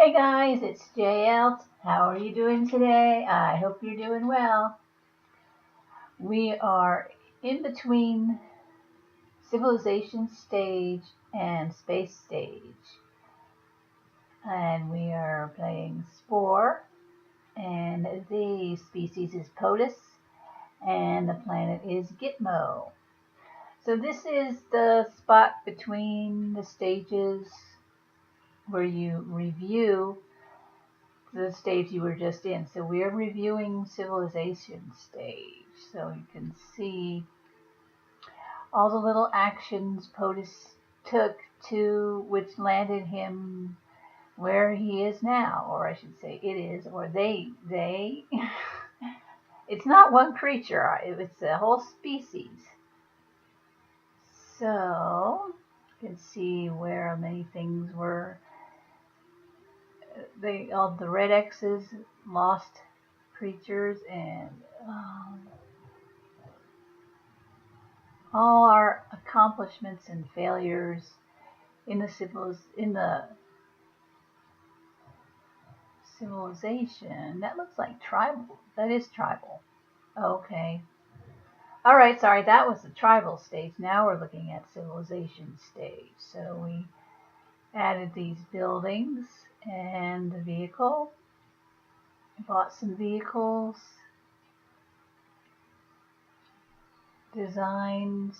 Hey guys, it's JL. How are you doing today? I hope you're doing well. We are in between civilization stage and space stage. And we are playing Spore, and the species is POTUS, and the planet is Gitmo. So this is the spot between the stages where you review the stage you were just in. So we're reviewing civilization stage. So you can see all the little actions POTUS took to which landed him where he is now, or I should say it is, or they. It's not one creature, it's a whole species. So you can see where many things were. All the red X's lost creatures, and all our accomplishments and failures in the civilization. That looks like tribal. That is tribal. Okay. All right. Sorry, that was the tribal stage. Now we're looking at civilization stage. So we added these buildings and the vehicle. Bought some vehicles. Designed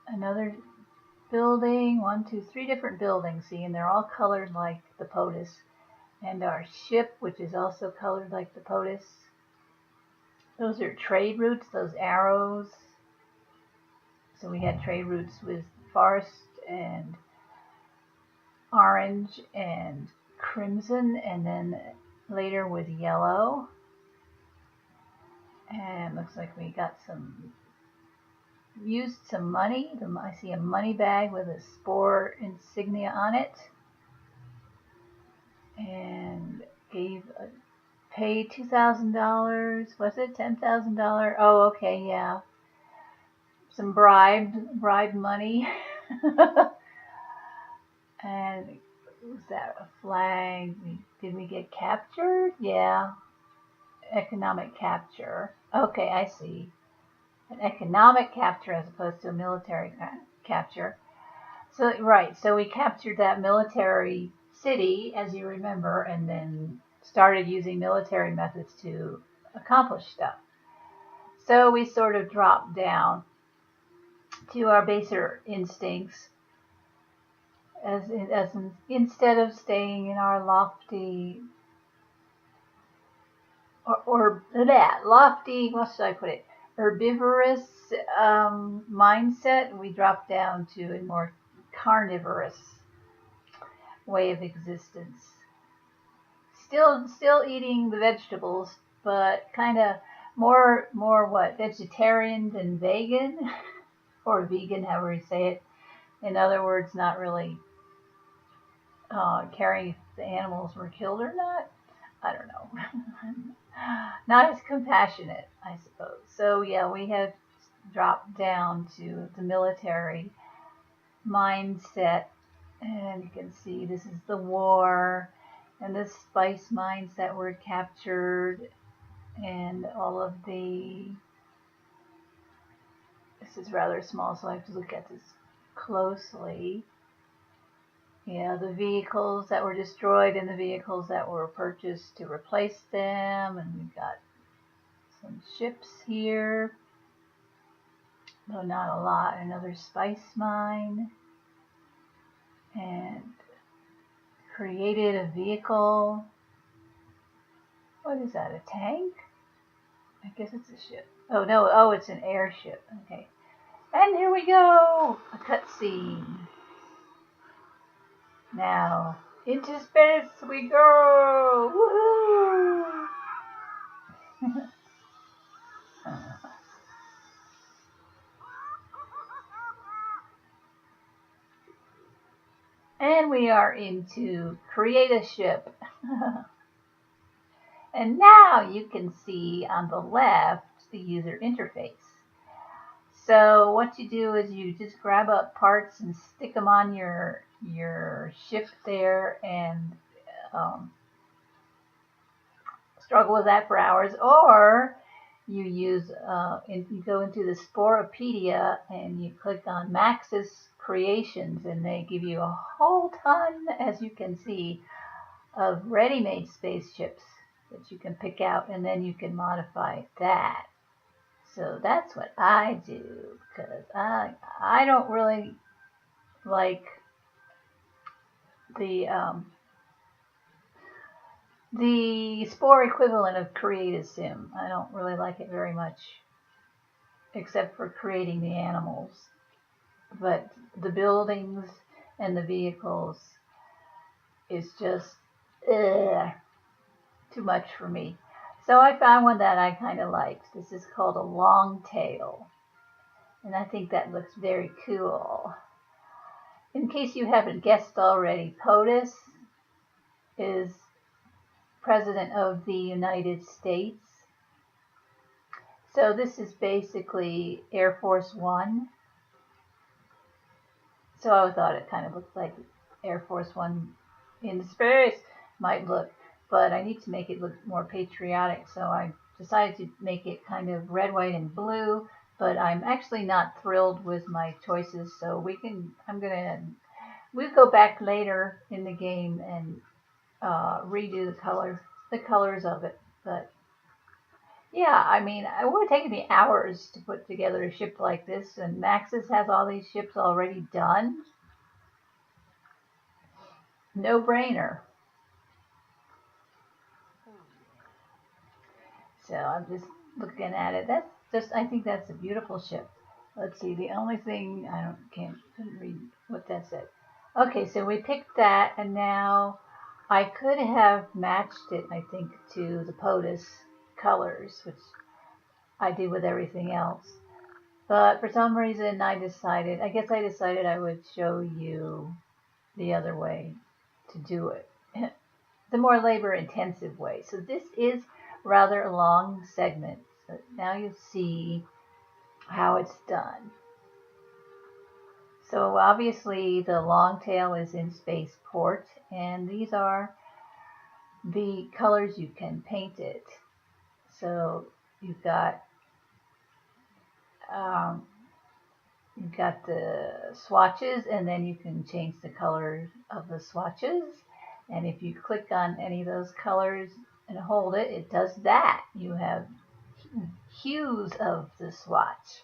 another building. 1, 2, 3 different buildings. See, and they're all colored like the POTUS. And our ship, which is also colored like the POTUS. Those are trade routes, those arrows. So we had trade routes with forest and orange and crimson, and then later with yellow. And looks like we got used some money. I see a money bag with a Spore insignia on it. And paid $2,000. Was it $10,000? Oh, okay, yeah. Some bribe money. And was that a flag? Did we get captured? Yeah. Economic capture. Okay, I see. An economic capture as opposed to a military capture. So, right, so we captured that military city, as you remember, and then started using military methods to accomplish stuff. So we sort of dropped down to our baser instincts, instead of staying in our lofty lofty, what should I put it, herbivorous mindset, we dropped down to a more carnivorous way of existence. Still eating the vegetables, but kind of more what, vegetarian than vegan, or vegan, however you say it. In other words, not really caring if the animals were killed or not. I don't know. Not as compassionate, I suppose. So yeah, we have dropped down to the military mindset, and you can see this is the war, and the spice mines that were captured, and all of the. This is rather small, so I have to look at this closely. Yeah, the vehicles that were destroyed and the vehicles that were purchased to replace them. And we've got some ships here, though not a lot. Another spice mine. And created a vehicle. What is that, a tank? I guess it's a ship. Oh, no. Oh, it's an airship. Okay. And here we go. A cutscene. Now, into space we go! Woohoo! And we are into create a ship. And now you can see on the left the user interface. So what you do is you just grab up parts and stick them on your ship there, and struggle with that for hours, or you use you go into the Sporepedia and you click on Max's Creations, and they give you a whole ton, as you can see, of ready-made spaceships that you can pick out, and then you can modify that. So that's what I do, because I don't really like the Spore equivalent of Create a Sim. I don't really like it very much, except for creating the animals. But the buildings and the vehicles is just too much for me. So I found one that I kind of liked. This is called a long tail, and I think that looks very cool. In case you haven't guessed already, POTUS is President of the United States. So this is basically Air Force One. So I thought it kind of looked like Air Force One in space might look, but I need to make it look more patriotic. So I decided to make it kind of red, white, and blue, but I'm actually not thrilled with my choices. So we'll go back later in the game and redo the colors of it. But yeah, I mean, it would have taken me hours to put together a ship like this, and Maxis has all these ships already done. No brainer. So I'm just looking at it. I think that's a beautiful ship. Let's see, the only thing, couldn't read what that said. Okay, so we picked that, and now I could have matched it, I think, to the POTUS colors, which I did with everything else. But for some reason I decided I would show you the other way to do it. The more labor intensive way. So this is rather a long segment. So now you see how it's done. So obviously the long tail is in spaceport, and these are the colors you can paint it. So you've got the swatches, and then you can change the color of the swatches. And if you click on any of those colors and hold it, it does that. You have hues of the swatch.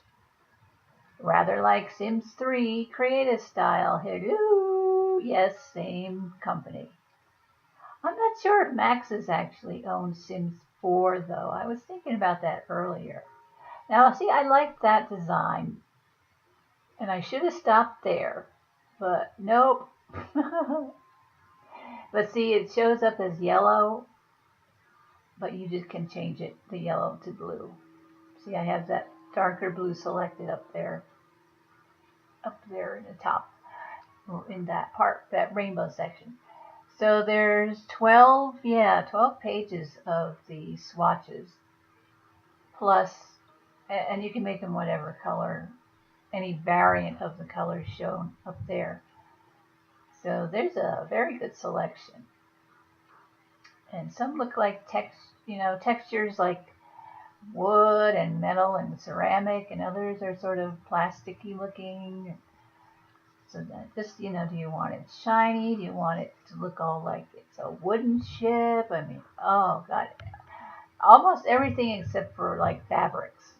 Rather like Sims 3 creative style. Hello! Yes, same company. I'm not sure if Maxis actually owns Sims 4 though. I was thinking about that earlier. Now see, I like that design. And I should have stopped there, but nope. But see, it shows up as yellow, but you just can change it, the yellow to blue. See, I have that darker blue selected up there in the top, in that part, that rainbow section. So there's 12 pages of the swatches, plus, and you can make them whatever color, any variant of the colors shown up there. So there's a very good selection. And some look like textures like wood and metal and ceramic, and others are sort of plasticky looking. So that just, do you want it shiny? Do you want it to look all like it's a wooden ship? I mean, oh God, almost everything except for like fabrics.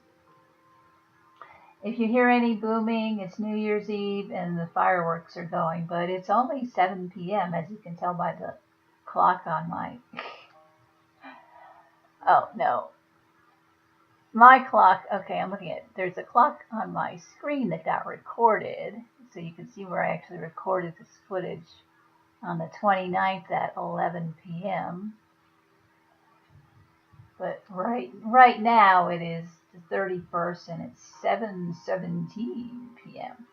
If you hear any booming, it's New Year's Eve and the fireworks are going, but it's only 7 p.m. as you can tell by the clock on my, oh no, my clock, okay, I'm looking at it. There's a clock on my screen that got recorded, so you can see where I actually recorded this footage on the 29th at 11 p.m. But right now it is the 31st and it's 7:17 p.m.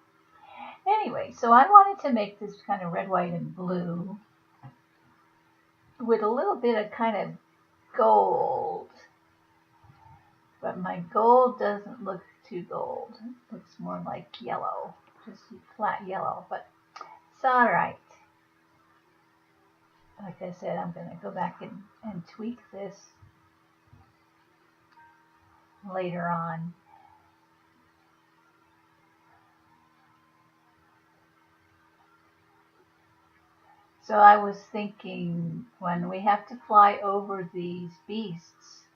Anyway, so I wanted to make this kind of red, white, and blue with a little bit of kind of gold. But my gold doesn't look too gold. It looks more like yellow, just flat yellow, but it's all right. Like I said, I'm going to go back and tweak this later on. So I was thinking when we have to fly over these beasts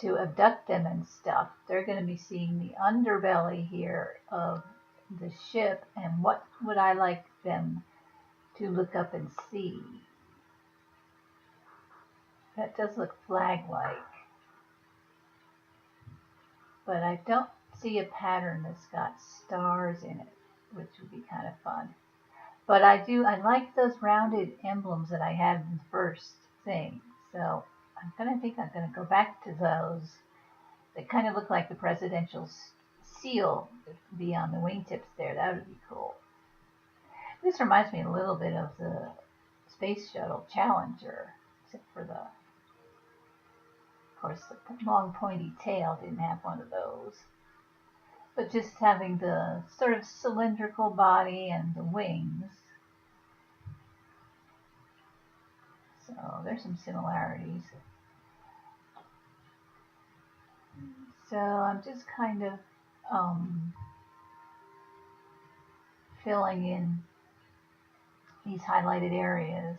to abduct them and stuff, they're going to be seeing the underbelly here of the ship, and what would I like them to look up and see? That does look flag-like, but I don't see a pattern that's got stars in it, which would be kind of fun. But I like those rounded emblems that I had in the first thing. So I think I'm gonna go back to those. They kind of look like the presidential seal that would be on the wingtips there. That would be cool. This reminds me a little bit of the Space Shuttle Challenger, except for of course, the long pointy tail didn't have one of those. But just having the sort of cylindrical body and the wings. So there's some similarities. So I'm just kind of filling in these highlighted areas.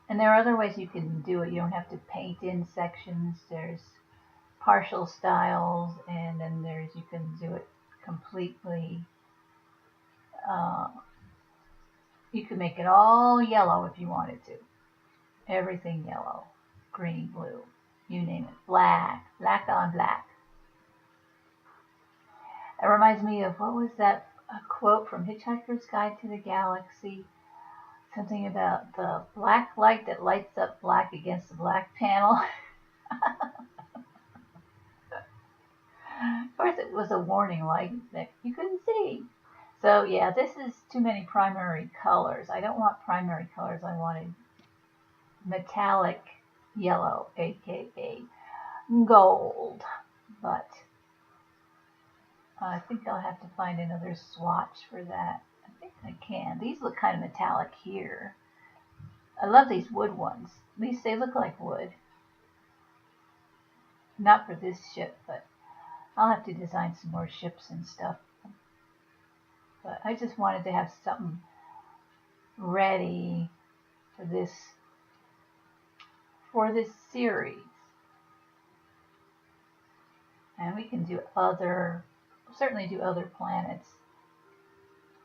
And there are other ways you can do it. You don't have to paint in sections. There's partial styles, and then you can do it completely. You can make it all yellow if you wanted to. Everything yellow, green, blue, you name it. Black on black. It reminds me of, what was that quote from Hitchhiker's Guide to the Galaxy? Something about the black light that lights up black against the black panel. Of course, it was a warning light that you couldn't see. So yeah, this is too many primary colors. I don't want primary colors. I wanted metallic yellow, aka gold. But I think I'll have to find another swatch for that. I think I can. These look kind of metallic here. I love these wood ones. At least they look like wood. Not for this ship, but I'll have to design some more ships and stuff. But I just wanted to have something ready for this series. And we can certainly do other planets.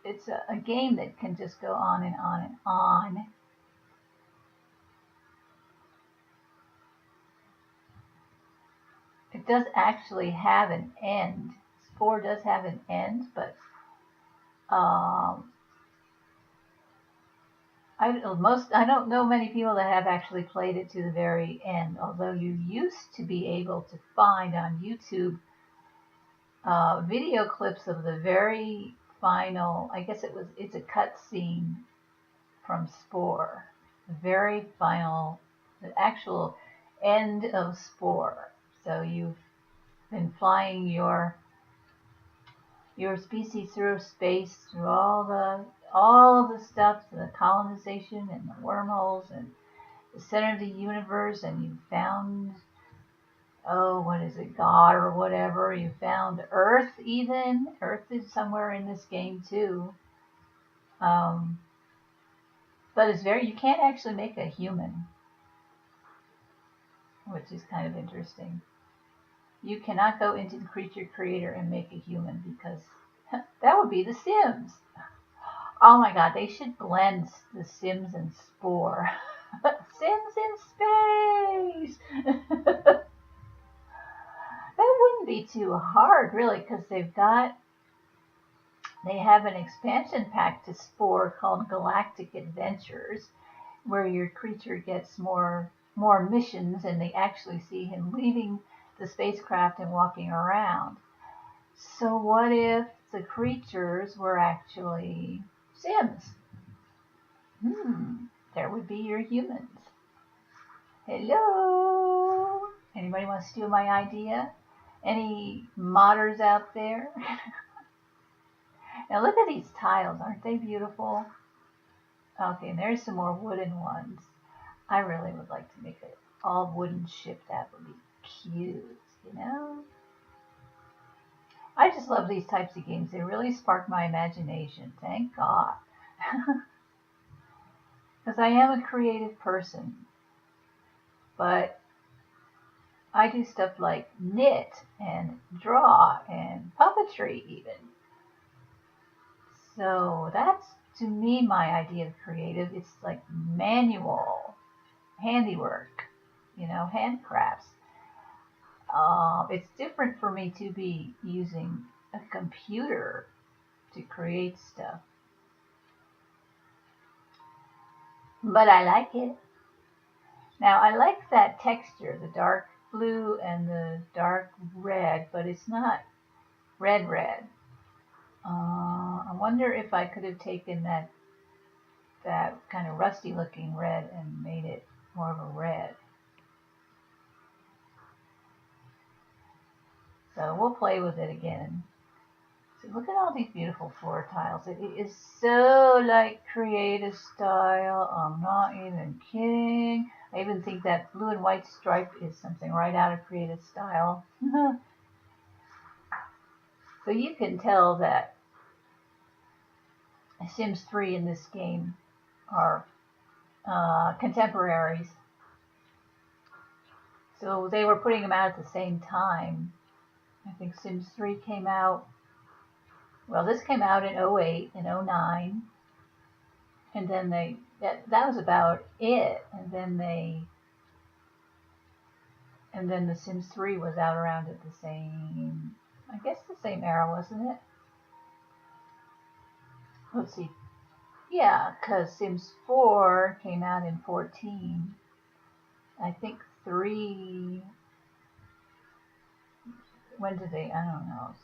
It's a game that can just go on and on and on. It does actually have an end. Spore does have an end, but I don't know many people that have actually played it to the very end. Although you used to be able to find on YouTube video clips of the very final. I guess it's a cut scene from Spore, the very final, the actual end of Spore. So you've been flying your species through space, through all of the stuff, the colonization and the wormholes and the center of the universe, and you found, what is it, God or whatever. You found Earth even. Earth is somewhere in this game too. But you can't actually make a human, which is kind of interesting. You cannot go into the creature creator and make a human, because that would be The Sims. Oh my God, they should blend The Sims and Spore. Sims in space! That wouldn't be too hard, really, because they have an expansion pack to Spore called Galactic Adventures, where your creature gets more missions, and they actually see him leaving the spacecraft and walking around. So what if the creatures were actually Sims? There would be your humans. Hello? Anybody want to steal my idea? Any modders out there? Now look at these tiles. Aren't they beautiful? Okay, and there's some more wooden ones. I really would like to make an all wooden ship. That would be cute, you know? I just love these types of games. They really spark my imagination. Thank God. Because I am a creative person. But I do stuff like knit and draw and puppetry even. So that's, to me, my idea of creative. It's like manual handiwork, you know, handcrafts. It's different for me to be using a computer to create stuff. But I like it. Now, I like that texture, the dark blue and the dark red, but it's not red red. I wonder if I could have taken that kind of rusty looking red and made it more of a red. So we'll play with it again. So look at all these beautiful floor tiles. It is so like creative style. I'm not even kidding. I even think that blue and white stripe is something right out of creative style. So you can tell that Sims 3 in this game are contemporaries. So they were putting them out at the same time. I think Sims 3 came out, well, this came out in 08 and 09. And then that was about it. And then the Sims 3 was out around at the same, I guess the same era, wasn't it? Let's see. Yeah, because Sims 4 came out in 14. I think 3, when did they, I don't know.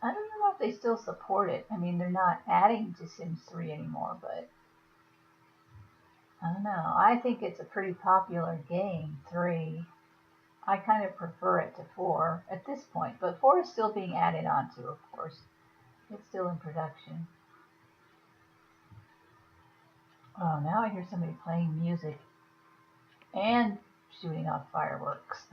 I don't know if they still support it. I mean, they're not adding to Sims 3 anymore, but I don't know. I think it's a pretty popular game, 3. I kind of prefer it to 4 at this point, but 4 is still being added onto, of course. It's still in production. Oh, now I hear somebody playing music and shooting off fireworks.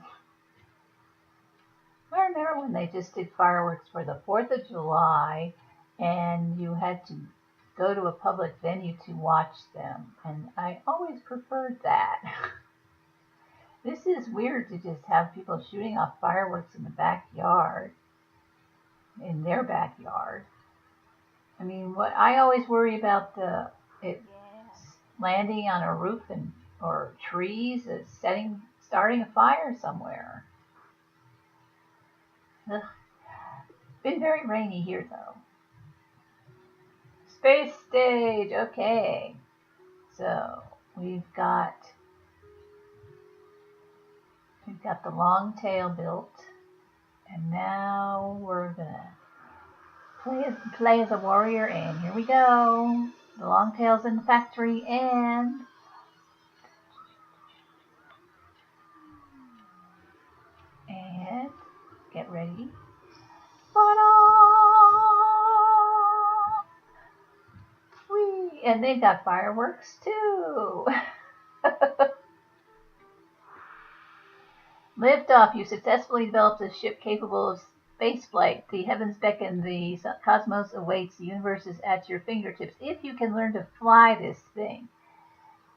I remember when they just did fireworks for the 4th of July and you had to go to a public venue to watch them, and I always preferred that. This is weird to just have people shooting off fireworks in the backyard, in their backyard. I mean, what I always worry about it landing on a roof or trees, starting a fire somewhere. Ugh. Been very rainy here though. Space stage, okay. So we've got the long tail built, and now we're gonna play as a warrior, and here we go. The long tail's in the factory, and get ready. Whee! And they've got fireworks too. Lift off. You successfully developed a ship capable of spaceflight. The heavens beckon. The cosmos awaits. The universe is at your fingertips. If you can learn to fly this thing.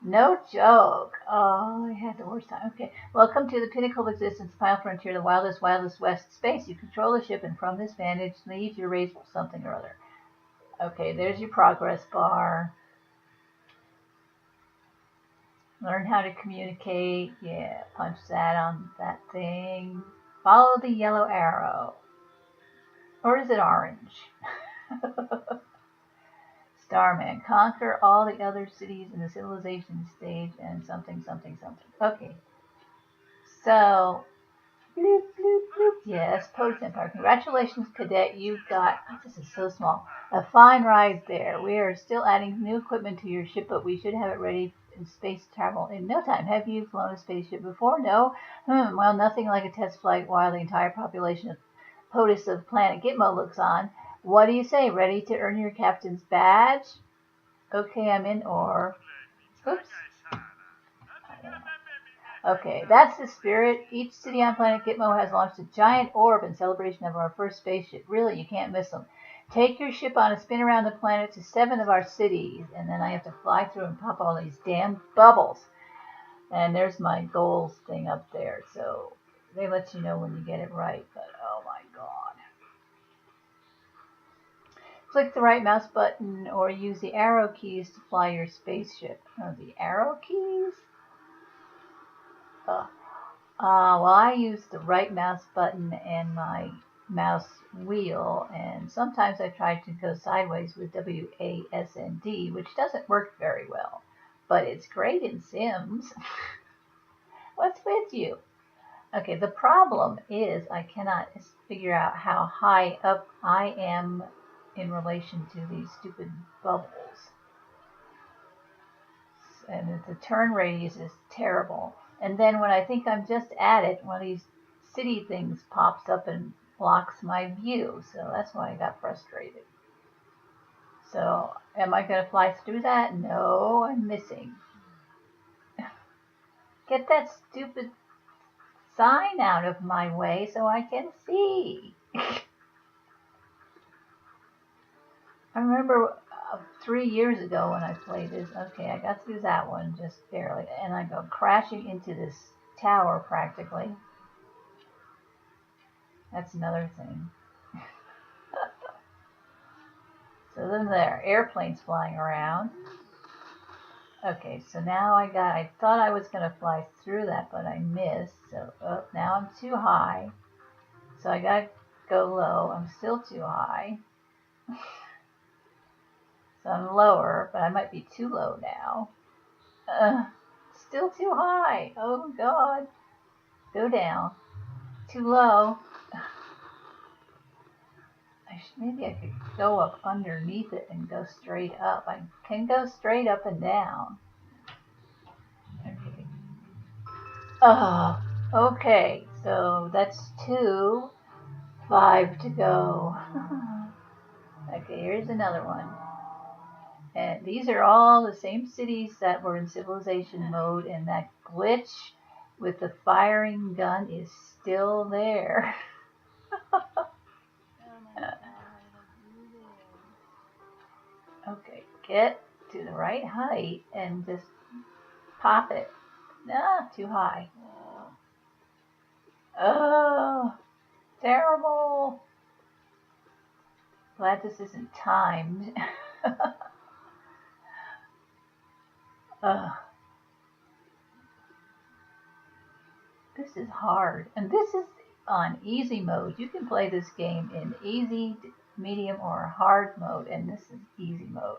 No joke. Oh, I had the worst time. Okay. Welcome to the pinnacle of existence, the final frontier, the wildest west space. You control the ship, and from this vantage, leave your race something or other. Okay, there's your progress bar. Learn how to communicate. Yeah, punch that on that thing. Follow the yellow arrow. Or is it orange? Starman. Conquer all the other cities in the civilization stage and something. Okay. So, bloop, bloop, bloop. Yes, POTUS Empire. Congratulations, cadet. You've got, oh, this is so small, a fine ride there. We are still adding new equipment to your ship, but we should have it ready in space travel in no time. Have you flown a spaceship before? No? Well, nothing like a test flight while the entire population of POTUS of planet Gitmo looks on. What do you say? Ready to earn your captain's badge? Okay, I'm in, or... Oops. Okay, that's the spirit. Each city on planet Gitmo has launched a giant orb in celebration of our first spaceship. Really, you can't miss them. Take your ship on a spin around the planet to 7 of our cities, and then I have to fly through and pop all these damn bubbles. And there's my goals thing up there, so they let you know when you get it right, but oh my god. Click the right mouse button or use the arrow keys to fly your spaceship. Oh, the arrow keys? Well, I use the right mouse button and my mouse wheel, and sometimes I try to go sideways with WASD, which doesn't work very well, but it's great in Sims. What's with you? Okay, the problem is I cannot figure out how high up I am in relation to these stupid bubbles. And the turn radius is terrible. And then when I think I'm just at it, one of these city things pops up and blocks my view. So that's why I got frustrated. So am I going to fly through that? No, I'm missing. Get that stupid sign out of my way so I can see. I remember 3 years ago when I played this. Okay, I got through that one just barely. And I go crashing into this tower practically. That's another thing. So then there are airplanes flying around. Okay, so now I thought I was going to fly through that, but I missed. So now I'm too high. So I got to go low. I'm still too high. So I'm lower, but I might be too low now. Still too high. Oh, God. Go down. Too low. Maybe I could go up underneath it and go straight up. I can go straight up and down. Okay. Oh, okay. So that's 2, 5 to go. Okay, here's another one. And these are all the same cities that were in civilization mode, and that glitch with the firing gun is still there. Okay, get to the right height and just pop it. Ah, too high. Oh, terrible. Glad this isn't timed. This is hard. And this is on easy mode. You can play this game in easy, medium, or hard mode, and this is easy mode.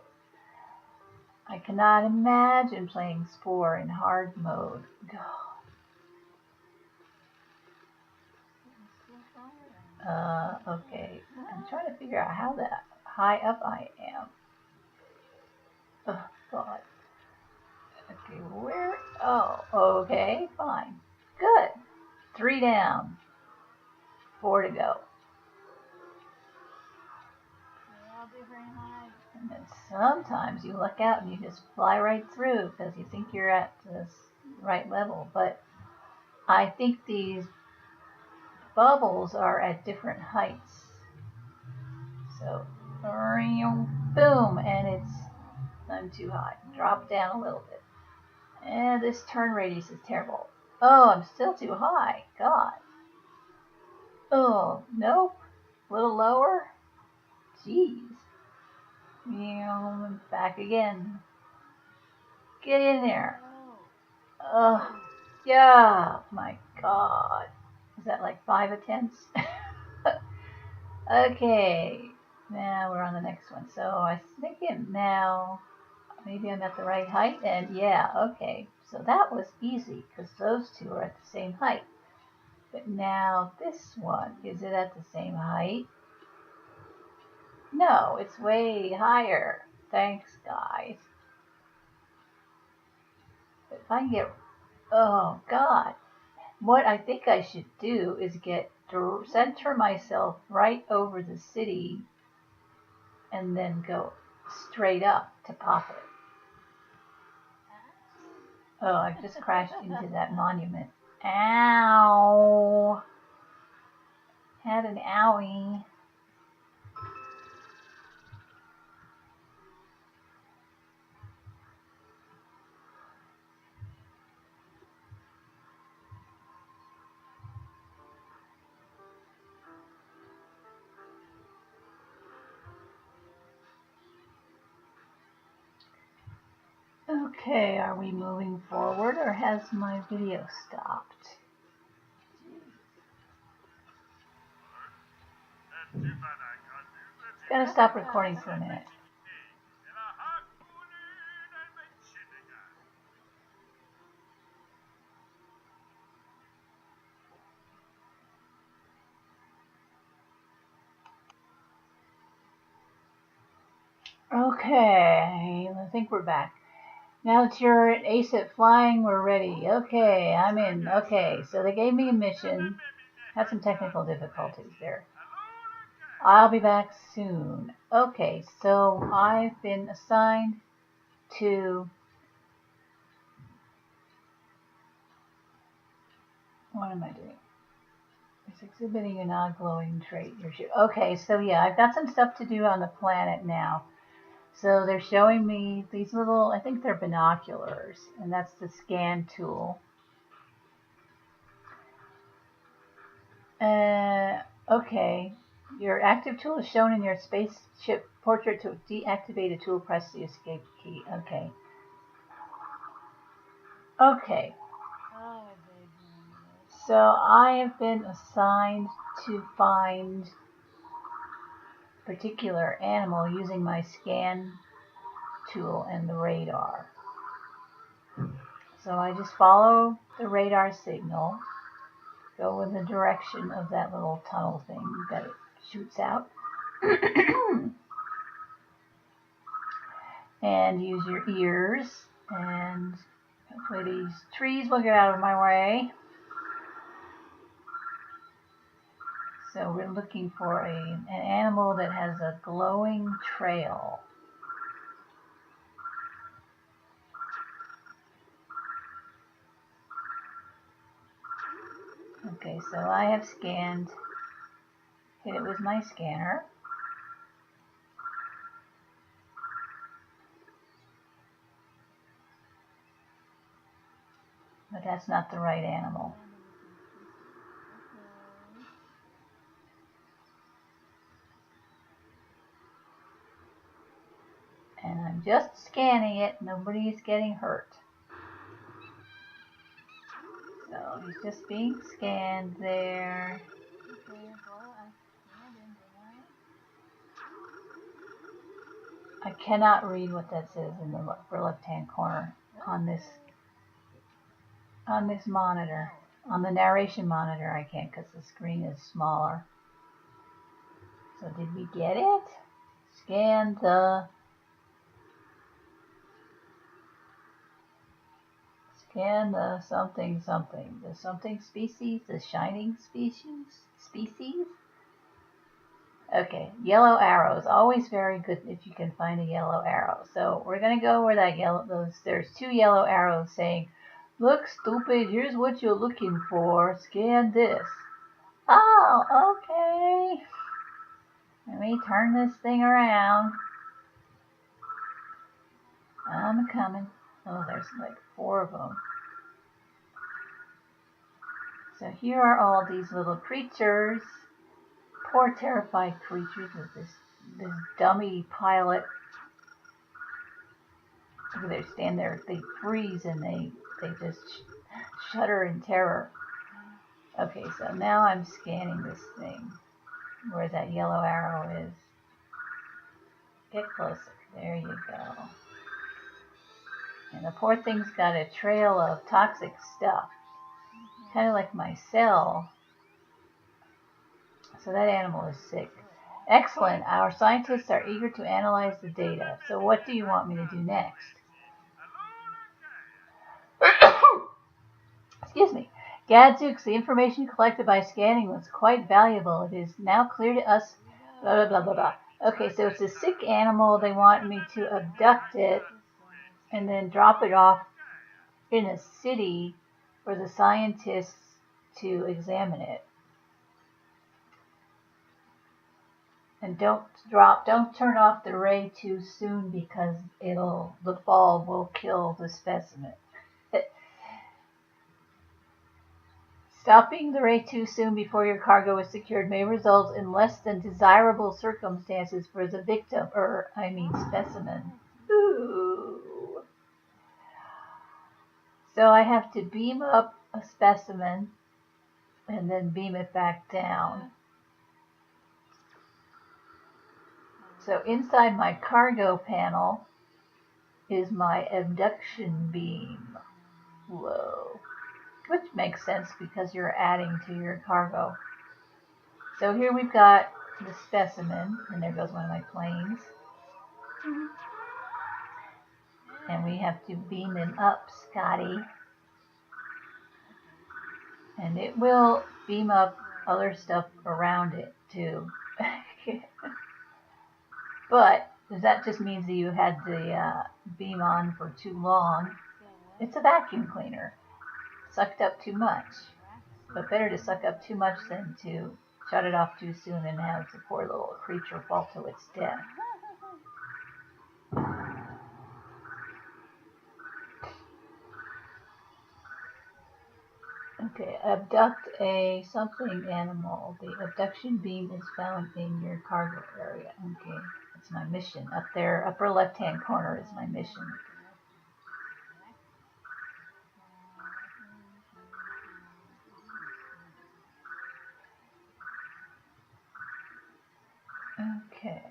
I cannot imagine playing Spore in hard mode. Okay. I'm trying to figure out how high up I am. Oh, God. Okay, where? Oh, okay, fine. Good. 3 down. 4 to go. And then sometimes you look out and you just fly right through because you think you're at the right level. But I think these bubbles are at different heights. So, boom, and I'm too high. Drop down a little bit. And this turn radius is terrible. Oh, I'm still too high. God. Oh, nope. A little lower. Jeez. Back again. Get in there. Oh, yeah. My God. Is that like 5 attempts? Okay. Now we're on the next one. So I think now maybe I'm at the right height. And yeah, okay. So that was easy because those two are at the same height. But now this one, is it at the same height? No, it's way higher. Thanks, guys. If I can get, oh God, what I think I should do is center myself right over the city and then go straight up to pop it. Oh, I just crashed into that monument. Ow! Had an owie. Okay, are we moving forward or has my video stopped? Gotta stop recording for a minute. Okay, I think we're back. Now that you're an ace at flying, we're ready. Okay, I'm in. Okay, so they gave me a mission. Had some technical difficulties there. I'll be back soon. Okay, so I've been assigned to... What am I doing? It's exhibiting an odd glowing trait. Okay, so yeah, I've got some stuff to do on the planet now. So they're showing me these little, I think they're binoculars, and that's the scan tool. Okay, your active tool is shown in your spaceship portrait. To deactivate a tool, press the escape key. Okay. Okay. So I have been assigned to find a particular animal using my scan tool and the radar. So I just follow the radar signal, go in the direction of that little tunnel thing that it shoots out, and use your ears, and hopefully these trees will get out of my way. So we're looking for an animal that has a glowing trail. Okay, so I have scanned, hit it with my scanner. But that's not the right animal. And I'm just scanning it, nobody is getting hurt. So he's just being scanned there. I cannot read what that says in the upper left-hand corner on this monitor. On the narration monitor I can't because the screen is smaller. So did we get it? Scan the something something. The something species, the shining species? Okay, yellow arrows. Always very good if you can find a yellow arrow. So we're gonna go where that there's two yellow arrows saying, "Look, stupid, here's what you're looking for. Scan this." Oh, okay. Let me turn this thing around. I'm coming. Oh, there's like 4 of them. So here are all these little creatures. Poor terrified creatures with this dummy pilot. They stand there, they freeze, and they just shudder in terror. Okay, so now I'm scanning this thing where that yellow arrow is. Get closer. There you go. And the poor thing's got a trail of toxic stuff, kind of like my cell. So that animal is sick. Excellent. Our scientists are eager to analyze the data. So what do you want me to do next? Excuse me. Gadzooks, the information collected by scanning was quite valuable. It is now clear to us, blah, blah, blah, blah, blah. Okay, so it's a sick animal. They want me to abduct it and then drop it off in a city for the scientists to examine it. And don't turn off the ray too soon because the fall will kill the specimen. Stopping the ray too soon before your cargo is secured may result in less than desirable circumstances for the victim, specimen. Ooh. So I have to beam up a specimen and then beam it back down. So inside my cargo panel is my abduction beam. Whoa. Which makes sense because you're adding to your cargo. So here we've got the specimen, and there goes one of my planes. And we have to beam him up, Scotty. And it will beam up other stuff around it too. But that just means that you had the beam on for too long. It's a vacuum cleaner. Sucked up too much. But better to suck up too much than to shut it off too soon and have the poor little creature fall to its death. Okay, abduct a something animal. The abduction beam is found in your cargo area. Okay, that's my mission. Up there, upper left-hand corner is my mission. Okay.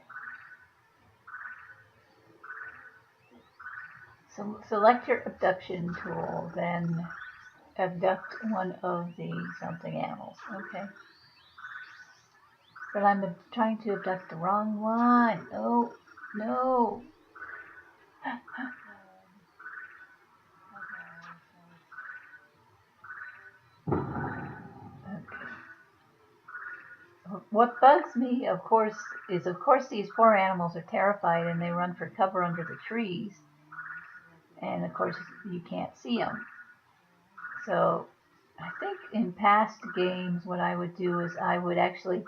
So select your abduction tool, then abduct one of the something animals. Okay. But I'm trying to abduct the wrong one. Oh, no. Okay. What bugs me, of course, these poor animals are terrified and they run for cover under the trees. And of course, you can't see them. So I think in past games, what I would do is I would actually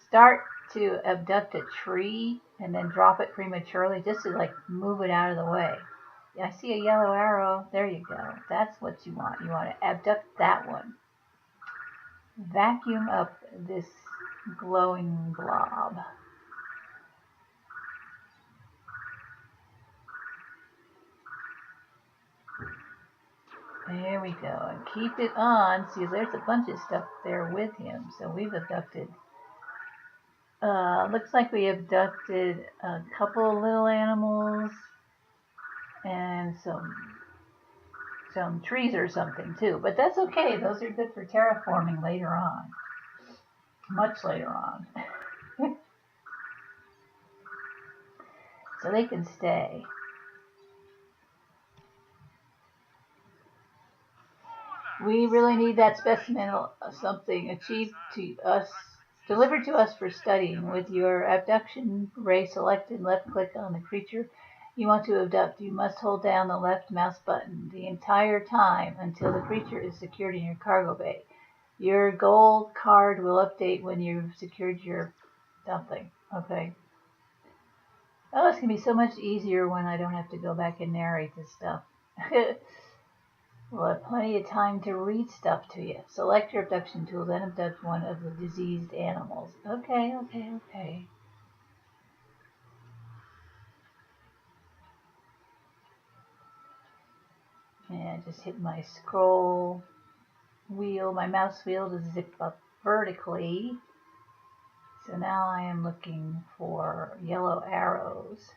start to abduct a tree and then drop it prematurely just to like move it out of the way. I see a yellow arrow. There you go. That's what you want. You want to abduct that one. Vacuum up this glowing blob. There we go. And keep it on. See, there's a bunch of stuff there with him. So we've abducted. Looks like we abducted a couple of little animals and some trees or something too. But that's okay. Those are good for terraforming later on. Much later on. So they can stay. We really need that specimen something achieved to us, delivered to us for studying. With your abduction ray selected, left click on the creature you want to abduct. You must hold down the left mouse button the entire time until the creature is secured in your cargo bay. Your gold card will update when you've secured your something. Okay. Oh, it's going to be so much easier when I don't have to go back and narrate this stuff. We'll have plenty of time to read stuff to you. Select your abduction tool, then abduct one of the diseased animals. Okay. And just hit my scroll wheel, my mouse wheel to zip up vertically. So now I am looking for yellow arrows.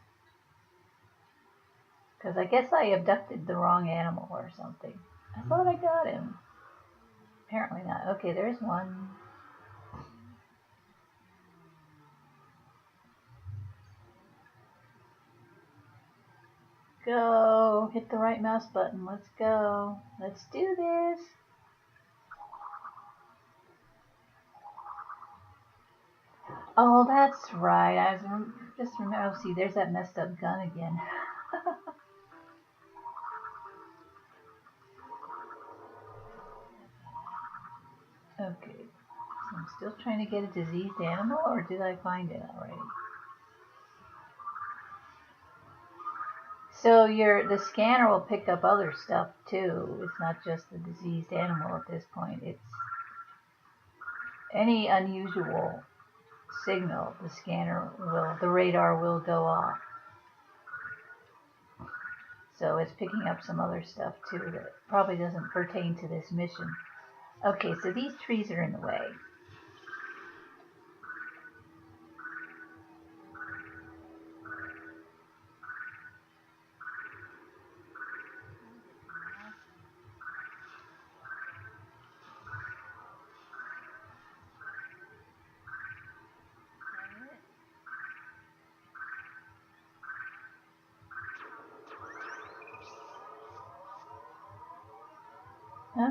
Because I guess I abducted the wrong animal or something. I thought I got him. Apparently not. Okay, there's one. Go. Hit the right mouse button. Let's go. Let's do this. Oh, that's right. I was just remember. Oh, see, there's that messed up gun again. Okay, so I'm still trying to get a diseased animal, or did I find it already? So the scanner will pick up other stuff too. It's not just the diseased animal at this point. It's any unusual signal. The radar will go off. So it's picking up some other stuff too that probably doesn't pertain to this mission. Okay, so these trees are in the way.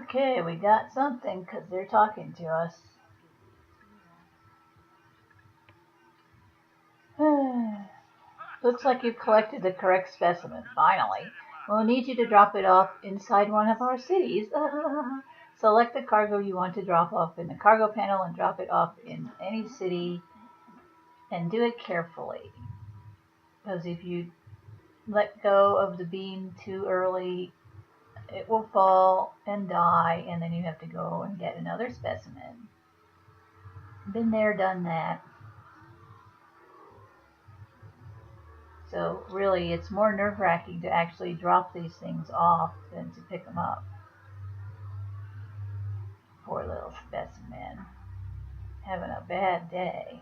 Okay, we got something because they're talking to us. Looks like you've collected the correct specimen, finally. We'll need you to drop it off inside one of our cities. Select the cargo you want to drop off in the cargo panel and drop it off in any city, and do it carefully. Because if you let go of the beam too early, it will fall and die, and then you have to go and get another specimen. Been there, done that. So really, it's more nerve-wracking to actually drop these things off than to pick them up. Poor little specimen. Having a bad day.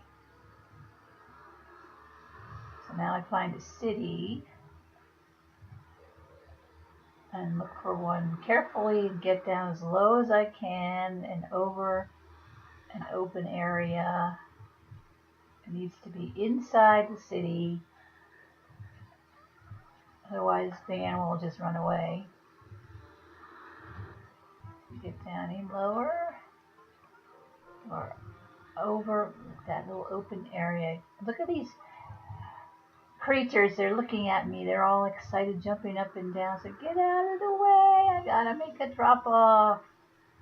So now I find a city and look for one carefully and get down as low as I can and over an open area. It needs to be inside the city. Otherwise, the animal will just run away. Get down even lower or over that little open area. Look at these creatures. They're looking at me. They're all excited, jumping up and down. So get out of the way. I gotta make a drop off.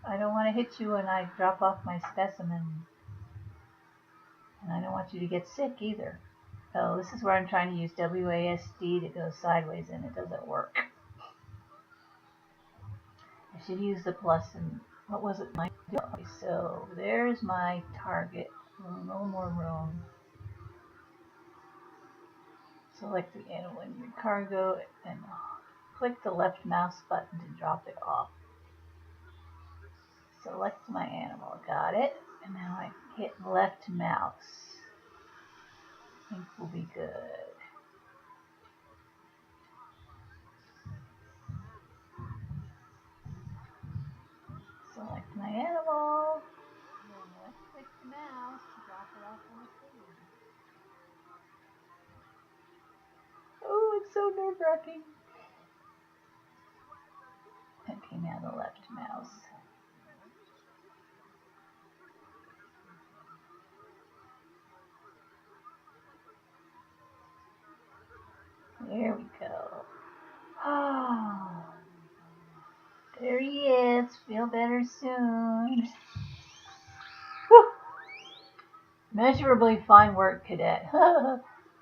I don't want to hit you when I drop off my specimen. And I don't want you to get sick either. Oh, this is where I'm trying to use WASD to go sideways and it doesn't work. I should use the plus and what was it? So there's my target. No more room. Select the animal in your cargo and click the left mouse button to drop it off. Select my animal. Got it. And now I hit left mouse. I think we'll be good. Select my animal. And then click the mouse to drop it off on the screen. Oh, it's so nerve-wracking. Okay, now the left mouse. There we go. Oh, there he is. Feel better soon. Whew. Measurably fine work, cadet.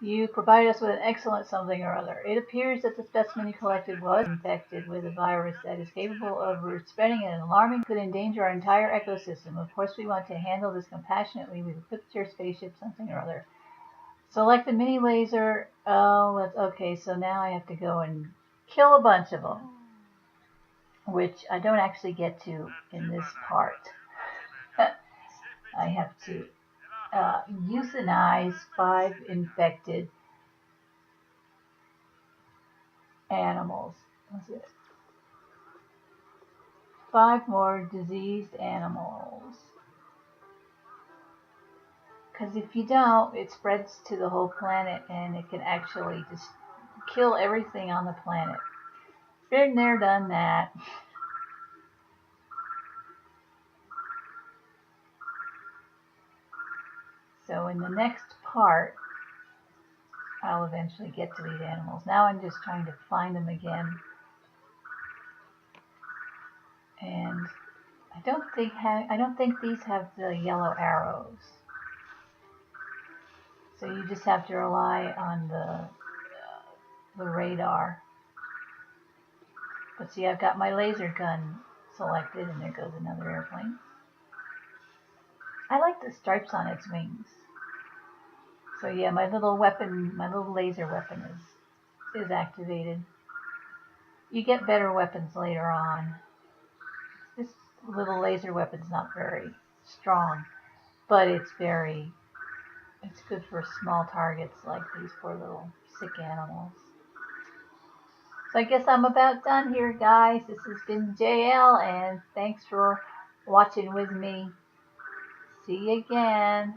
You provide us with an excellent something or other. It appears that the specimen you collected was infected with a virus that is capable of spreading at an alarming could endanger our entire ecosystem. Of course, we want to handle this compassionately. We've equipped your spaceship something or other. Select the mini laser. Oh, that's okay. So now I have to go and kill a bunch of them, which I don't actually get to in this part. I have to euthanize 5 infected animals. What's it? 5 more diseased animals. Because if you don't, it spreads to the whole planet and it can actually just kill everything on the planet. Been there, done that. So in the next part, I'll eventually get to these animals. Now I'm just trying to find them again. And I don't think these have the yellow arrows. So you just have to rely on the radar. But see, I've got my laser gun selected, and there goes another airplane. I like the stripes on its wings. So yeah, my little weapon, my little laser weapon is activated. You get better weapons later on. This little laser weapon's not very strong, but it's good for small targets like these poor little sick animals. So I guess I'm about done here, guys. This has been JL, and thanks for watching with me. See you again.